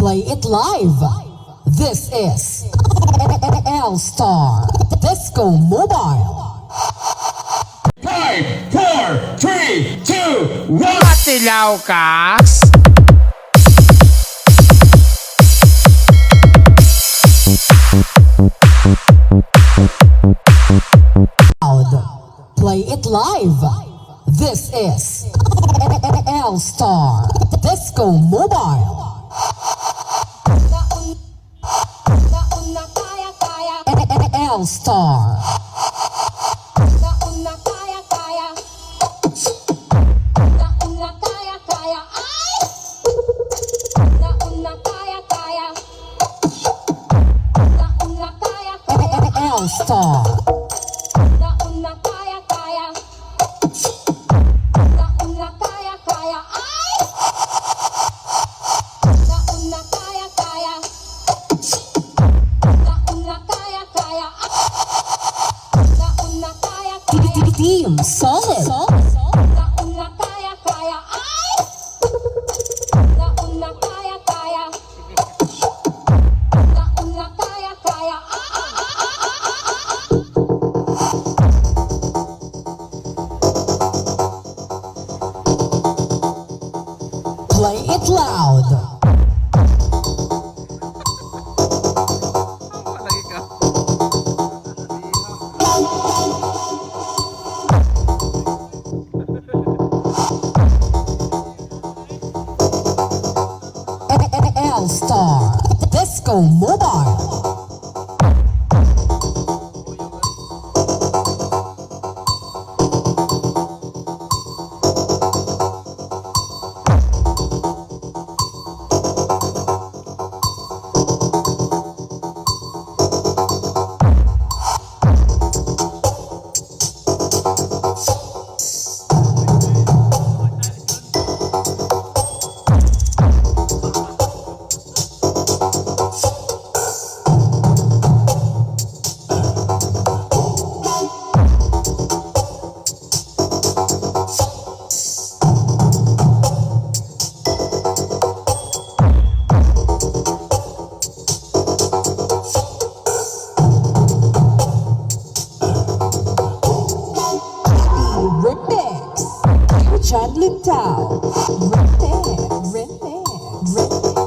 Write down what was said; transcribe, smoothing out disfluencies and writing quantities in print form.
Play it live. This is ELSTAR Disco Mobile. 5, 4, 3, 2, 1. Matilaw ka? Play it live. This is ELSTAR Disco Mobile. ELSTAR. ELSTAR. Team Solid. Play it loud. ELSTAR Disco Mobile. Remix. John Lintao. Remix.